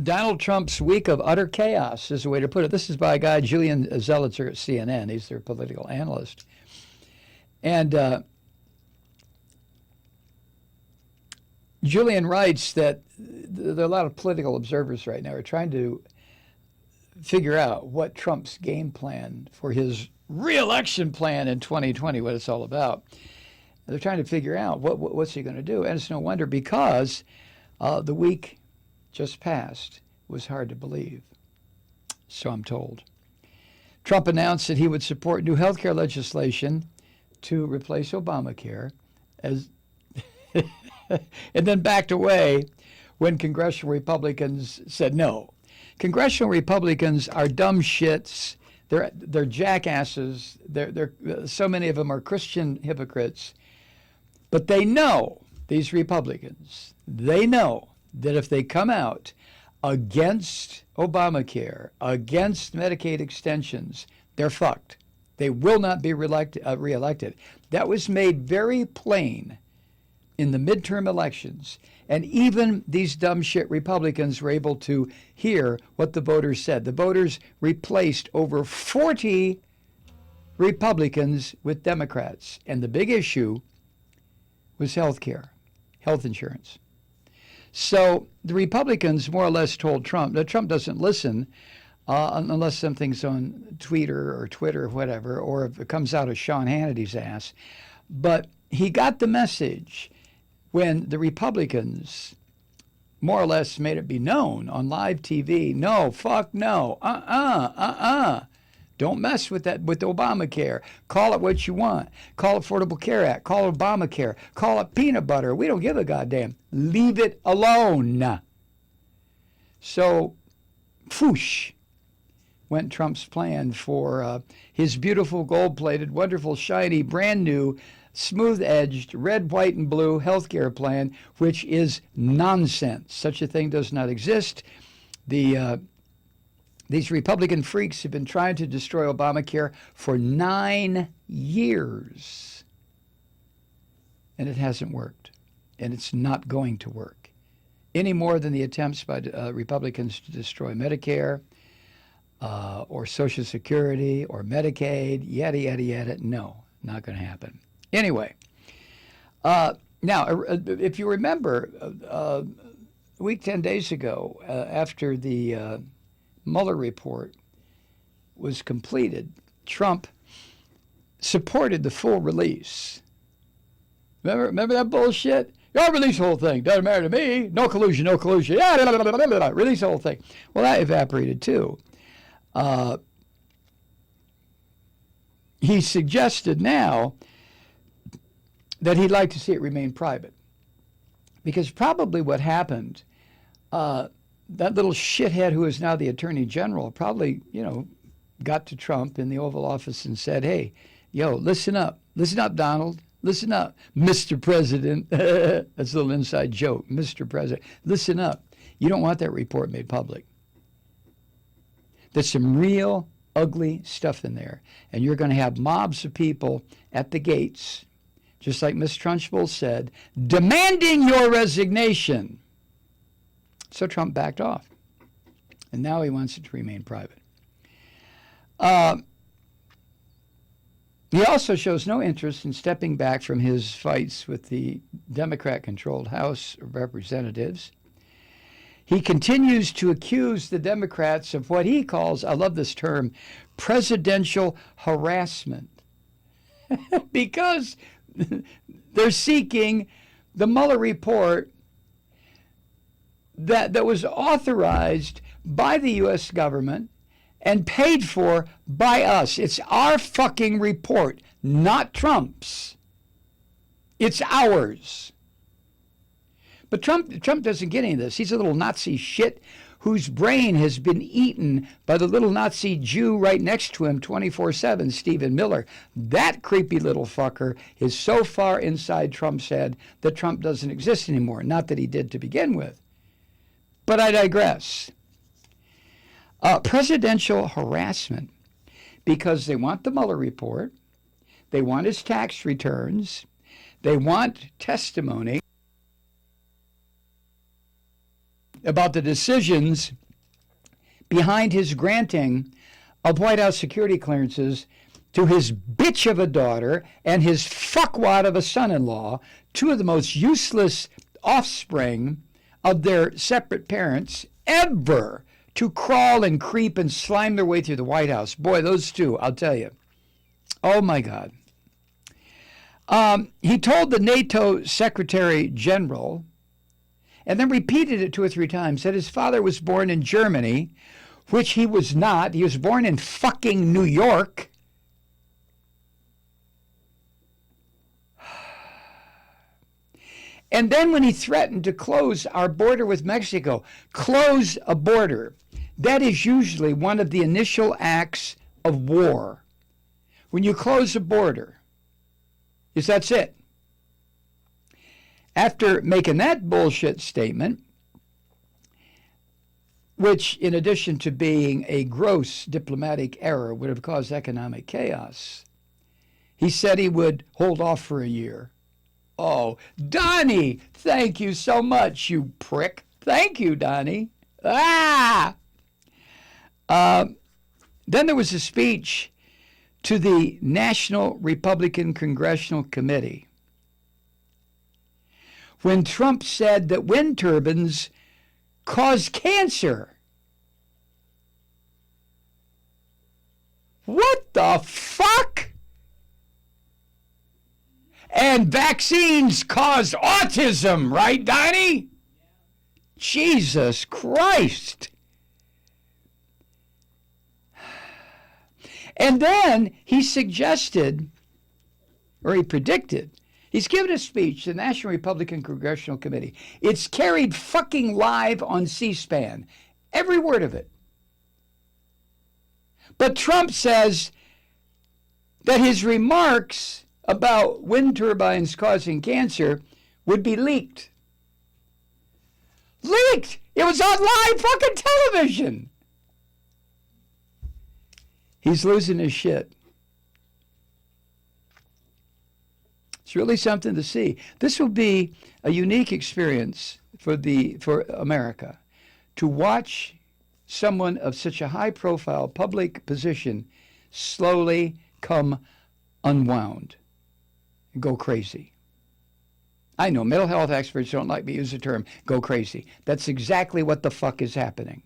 Donald Trump's week of utter chaos is a way to put it. This is by a guy, Julian Zelizer at CNN. He's their political analyst. And Julian writes that there are a lot of political observers right now who are trying to figure out what Trump's game plan for his re-election plan in 2020, what it's all about. They're trying to figure out what's he going to do. And it's no wonder, because the week just passed was hard to believe. So I'm told. Trump announced that he would support new health care legislation to replace Obamacare, as and then backed away when Congressional Republicans said no. Congressional Republicans are dumb shits. They're jackasses. They're so many of them are Christian hypocrites. But they know, these Republicans, they know that if they come out against Obamacare, against Medicaid extensions, they're fucked. They will not be reelected. That was made very plain in the midterm elections. And even these dumb shit Republicans were able to hear what the voters said. The voters replaced over 40 Republicans with Democrats. And the big issue was health care, health insurance. So the Republicans more or less told Trump that Trump doesn't listen unless something's on Twitter or whatever, or if it comes out of Sean Hannity's ass. But he got the message when the Republicans more or less made it be known on live TV, no, fuck no, don't mess with that, with Obamacare. Call it what you want. Call it Affordable Care Act. Call it Obamacare. Call it peanut butter. We don't give a goddamn. Leave it alone. So, whoosh, went Trump's plan for his beautiful, gold-plated, wonderful, shiny, brand new, smooth-edged, red, white, and blue health care plan, which is nonsense. Such a thing does not exist. These Republican freaks have been trying to destroy Obamacare for 9 years. And it hasn't worked. And it's not going to work. Any more than the attempts by Republicans to destroy Medicare or Social Security or Medicaid, yada, yada, yada. No, not going to happen. Anyway, now, if you remember, a week, 10 days ago, after the Mueller report was completed, Trump supported the full release. Remember that bullshit? Yeah, release the whole thing. Doesn't matter to me. No collusion, no collusion. Yeah, release the whole thing. Well, that evaporated too. He suggested now that he'd like to see it remain private. Because probably what happened, that little shithead who is now the Attorney General probably, got to Trump in the Oval Office and said, hey, listen up. Listen up, Donald. Listen up, Mr. President. That's a little inside joke. Mr. President, listen up. You don't want that report made public. There's some real ugly stuff in there. And you're going to have mobs of people at the gates, just like Ms. Trunchbull said, demanding your resignation. So Trump backed off. And now he wants it to remain private. He also shows no interest in stepping back from his fights with the Democrat-controlled House of Representatives. He continues to accuse the Democrats of what he calls, I love this term, presidential harassment. Because they're seeking the Mueller report that was authorized by the U.S. government and paid for by us. It's our fucking report, not Trump's. It's ours. But Trump doesn't get any of this. He's a little Nazi shit whose brain has been eaten by the little Nazi Jew right next to him 24/7, Stephen Miller. That creepy little fucker is so far inside Trump's head that Trump doesn't exist anymore. Not that he did to begin with. But I digress. Presidential harassment, because they want the Mueller report, they want his tax returns, they want testimony about the decisions behind his granting of White House security clearances to his bitch of a daughter and his fuckwad of a son-in-law, two of the most useless offspring of their separate parents ever to crawl and creep and slime their way through the White House. Boy, those two, I'll tell you. Oh, my God. He told the NATO Secretary General, and then repeated it 2 or 3 times, that his father was born in Germany, which he was not. He was born in fucking New York. And then when he threatened to close our border with Mexico, close a border, that is usually one of the initial acts of war. When you close a border, that's it. After making that bullshit statement, which in addition to being a gross diplomatic error would have caused economic chaos, he said he would hold off for a year. Oh, Donnie, thank you so much, you prick. Thank you, Donnie. Then there was a speech to the National Republican Congressional Committee when Trump said that wind turbines cause cancer. What the fuck? And vaccines cause autism, right, Donnie? Jesus Christ. And then he suggested, or he predicted, he's given a speech to the National Republican Congressional Committee. It's carried fucking live on C-SPAN, every word of it. But Trump says that his remarks about wind turbines causing cancer would be leaked. Leaked! It was on live fucking television! He's losing his shit. It's really something to see. This will be a unique experience for America, to watch someone of such a high-profile public position slowly come unwound and go crazy. I know mental health experts don't like me to use the term go crazy. That's exactly what the fuck is happening.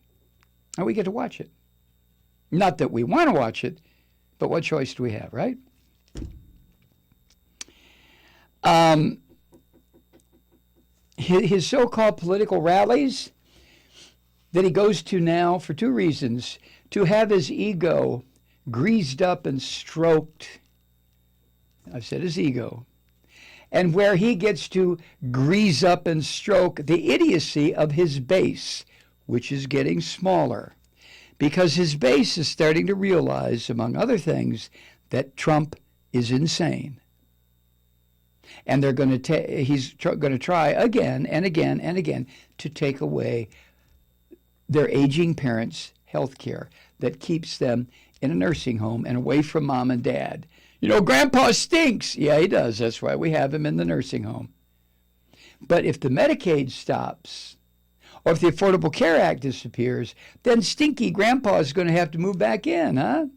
And we get to watch it. Not that we want to watch it, but what choice do we have, right? His so-called political rallies that he goes to now for 2 reasons: to have his ego greased up and stroked. I've said his ego. And where he gets to grease up and stroke the idiocy of his base, which is getting smaller, because his base is starting to realize, among other things, that Trump is insane. And he's going to try again and again and again to take away their aging parents' health care that keeps them in a nursing home and away from mom and dad. You know, Grandpa stinks. Yeah, he does. That's why we have him in the nursing home. But if the Medicaid stops, or if the Affordable Care Act disappears, then stinky Grandpa is going to have to move back in, huh?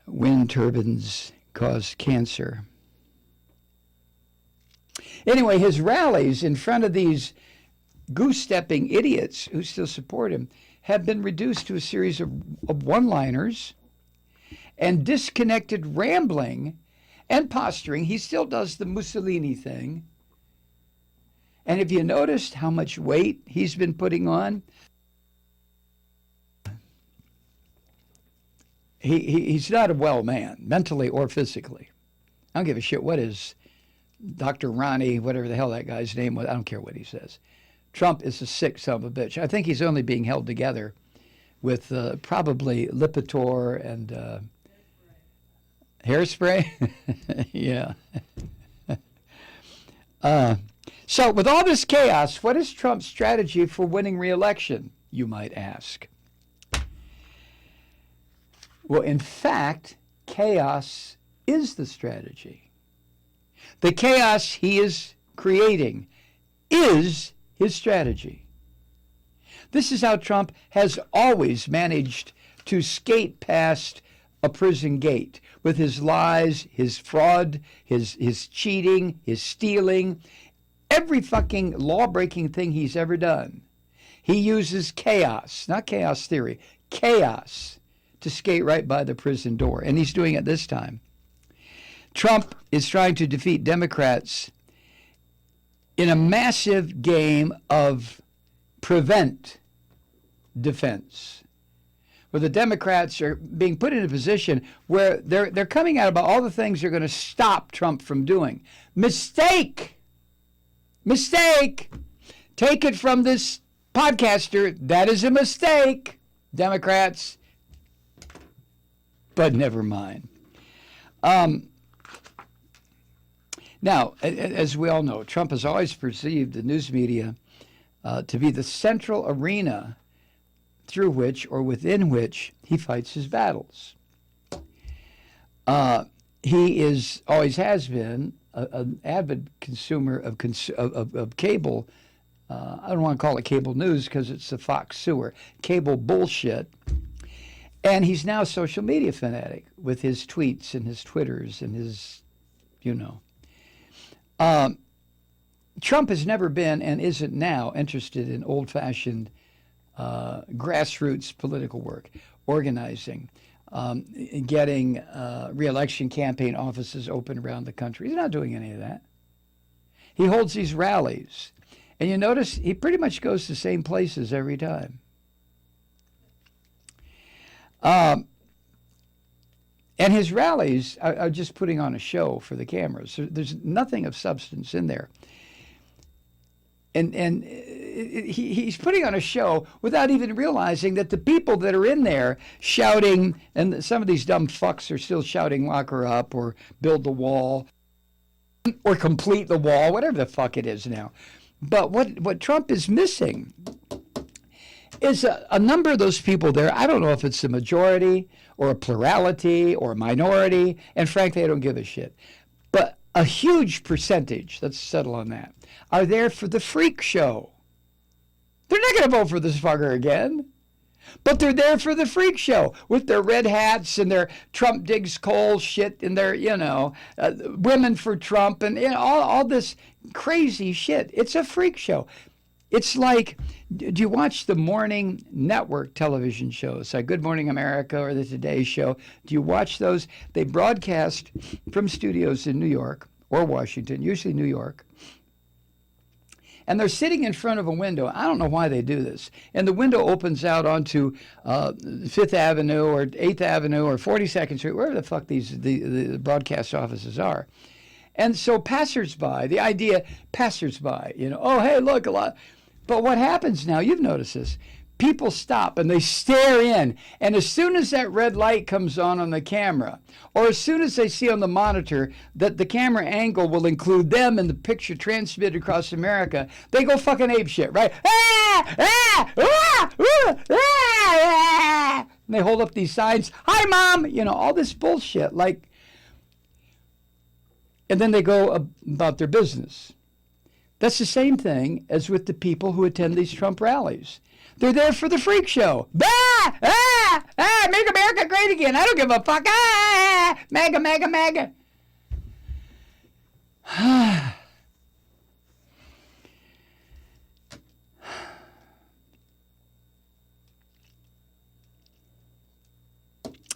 Wind turbines cause cancer. Anyway, his rallies in front of these goose-stepping idiots who still support him have been reduced to a series of one-liners and disconnected rambling and posturing. He still does the Mussolini thing. And have you noticed how much weight he's been putting on? He's not a well man, mentally or physically. I don't give a shit what his Dr. Ronnie, whatever the hell that guy's name was. I don't care what he says. Trump is a sick son of a bitch. I think he's only being held together with probably Lipitor and hairspray. Yeah. So with all this chaos, what is Trump's strategy for winning re-election, you might ask? Well, in fact, chaos is the strategy. The chaos he is creating is his strategy. This is how Trump has always managed to skate past a prison gate with his lies, his fraud, his cheating, his stealing, every fucking law-breaking thing he's ever done. He uses chaos, not chaos theory, chaos to skate right by the prison door, and he's doing it this time. Trump is trying to defeat Democrats in a massive game of prevent defense, where the Democrats are being put in a position where they're coming out about all the things they're going to stop Trump from doing. Mistake! Mistake! Take it from this podcaster. That is a mistake, Democrats. But never mind. Now, as we all know, Trump has always perceived the news media to be the central arena through which or within which he fights his battles. He always has been an avid consumer of cable. I don't want to call it cable news because it's the Fox sewer, cable bullshit. And he's now a social media fanatic with his tweets and his Twitters and his, Trump has never been and isn't now interested in old-fashioned grassroots political work, organizing, getting re-election campaign offices open around the country. He's not doing any of that. He holds these rallies. And you notice he pretty much goes to the same places every time. And his rallies are just putting on a show for the cameras. So there's nothing of substance in there. And he's putting on a show without even realizing that the people that are in there shouting, and some of these dumb fucks are still shouting, lock her up, or build the wall, or complete the wall, whatever the fuck it is now. But what Trump is missing is a number of those people there. I don't know if it's a majority or a plurality or a minority, and frankly, I don't give a shit. But a huge percentage, let's settle on that, are there for the freak show. They're not going to vote for this fucker again, but they're there for the freak show with their red hats and their Trump digs coal shit and their, women for Trump and all this crazy shit. It's a freak show. It's like, do you watch the morning network television shows, like Good Morning America or the Today Show? Do you watch those? They broadcast from studios in New York or Washington, usually New York. And they're sitting in front of a window. I don't know why they do this. And the window opens out onto Fifth Avenue or 8th Avenue or 42nd Street, wherever the fuck the broadcast offices are. And so passersby, oh, hey, look, a lot. But what happens now, you've noticed this, people stop and they stare in. And as soon as that red light comes on the camera, or as soon as they see on the monitor that the camera angle will include them in the picture transmitted across America, they go fucking apeshit, right? And they hold up these signs, hi, Mom, all this bullshit, and then they go about their business. That's the same thing as with the people who attend these Trump rallies. They're there for the freak show. Make America great again. I don't give a fuck. MAGA, MAGA, MAGA.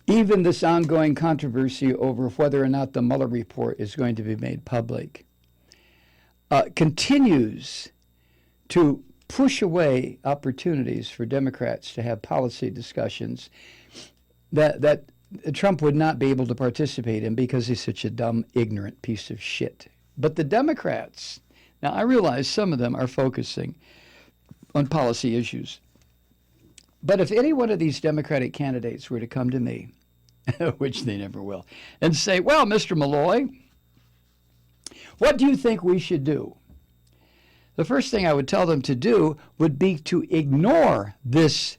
Even this ongoing controversy over whether or not the Mueller report is going to be made public continues to push away opportunities for Democrats to have policy discussions that Trump would not be able to participate in because he's such a dumb, ignorant piece of shit. But the Democrats, now I realize some of them are focusing on policy issues. But if any one of these Democratic candidates were to come to me, which they never will, and say, well, Mr. Malloy, what do you think we should do? The first thing I would tell them to do would be to ignore this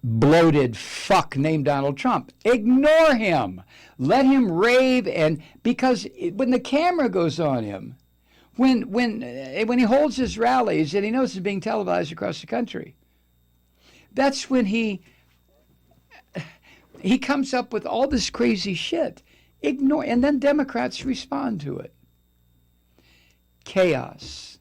bloated fuck named Donald Trump. Ignore him. Let him rave, and because when the camera goes on him, when he holds his rallies and he knows it's being televised across the country. That's when he comes up with all this crazy shit. And then Democrats respond to it. Chaos.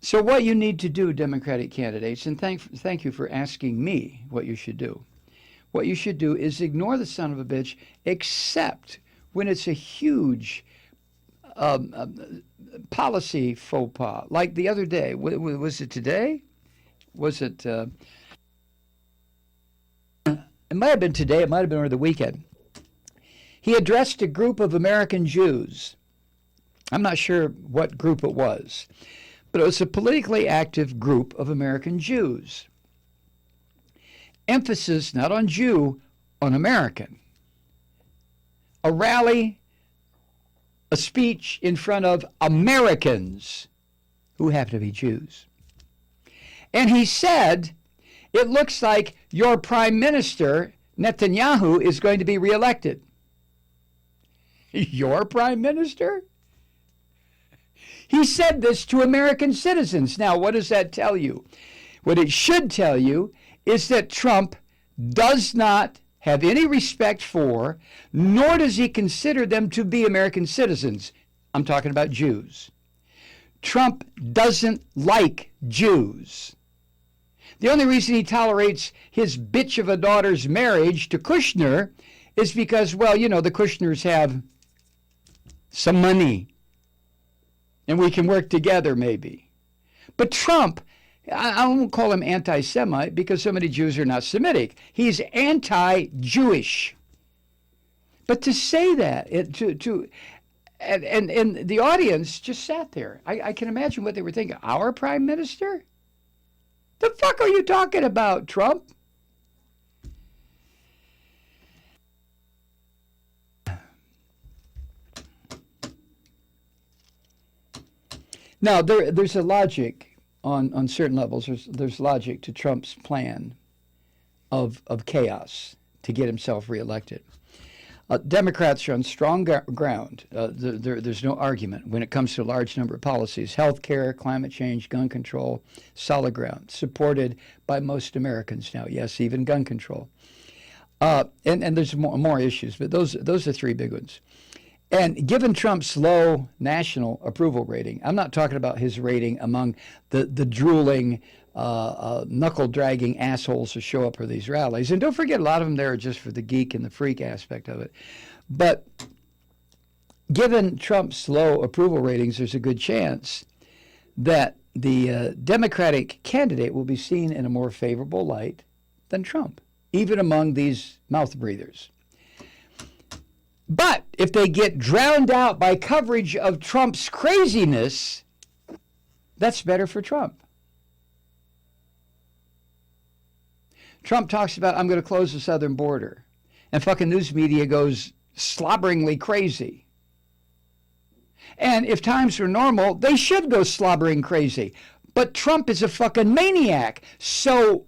So what you need to do, Democratic candidates, and thank you for asking me what you should do. What you should do is ignore the son of a bitch, except when it's a huge policy faux pas. Like the other day, was it today? Was it? It might have been today. It might have been over the weekend. He addressed a group of American Jews. I'm not sure what group it was, but it was a politically active group of American Jews. Emphasis not on Jew, on American. A rally, a speech in front of Americans who happen to be Jews. And he said, it looks like your prime minister, Netanyahu, is going to be reelected. Your prime minister? He said this to American citizens. Now, what does that tell you? What it should tell you is that Trump does not have any respect for, nor does he consider them to be American citizens. I'm talking about Jews. Trump doesn't like Jews. The only reason he tolerates his bitch of a daughter's marriage to Kushner is because, well, you know, the Kushners have some money and we can work together maybe. But Trump, I won't call him anti-Semite because so many Jews are not Semitic. He's anti-Jewish. But to say that, and the audience just sat there. I can imagine what they were thinking. Our prime minister? The fuck are you talking about, Trump? Now, there's a logic on certain levels. There's logic to Trump's plan of chaos to get himself reelected. Democrats are on strong ground. There's no argument when it comes to a large number of policies. Health care, climate change, gun control, solid ground, supported by most Americans now. Yes, even gun control. And there's more issues, but those are three big ones. And given Trump's low national approval rating, I'm not talking about his rating among the drooling, knuckle-dragging assholes who show up for these rallies. And don't forget, a lot of them there are just for the geek and the freak aspect of it. But given Trump's low approval ratings, there's a good chance that the Democratic candidate will be seen in a more favorable light than Trump, even among these mouth breathers. But if they get drowned out by coverage of Trump's craziness, that's better for Trump. Trump talks about, I'm going to close the southern border. And fucking news media goes slobberingly crazy. And if times were normal, they should go slobbering crazy. But Trump is a fucking maniac. So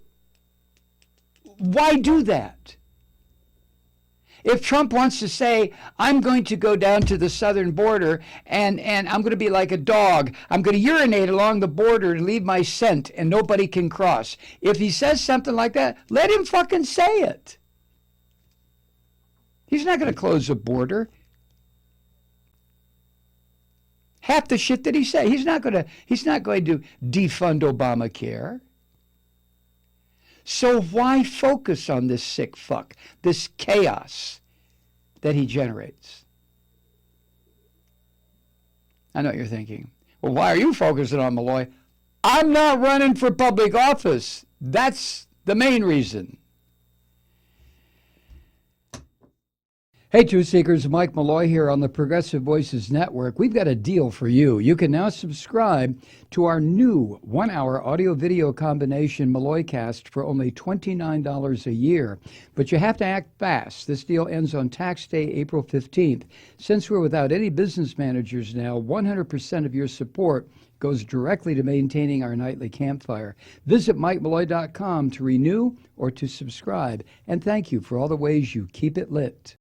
why do that? If Trump wants to say, I'm going to go down to the southern border and I'm going to be like a dog, I'm going to urinate along the border and leave my scent and nobody can cross. If he says something like that, let him fucking say it. He's not going to close the border. Half the shit that he said, he's not going to defund Obamacare. So why focus on this sick fuck, this chaos that he generates? I know what you're thinking. Well, why are you focusing on Malloy? I'm not running for public office. That's the main reason. Hey, Truth Seekers, Mike Malloy here on the Progressive Voices Network. We've got a deal for you. You can now subscribe to our new 1-hour audio-video combination Malloycast for only $29 a year. But you have to act fast. This deal ends on tax day, April 15th. Since we're without any business managers now, 100% of your support goes directly to maintaining our nightly campfire. Visit MikeMalloy.com to renew or to subscribe. And thank you for all the ways you keep it lit.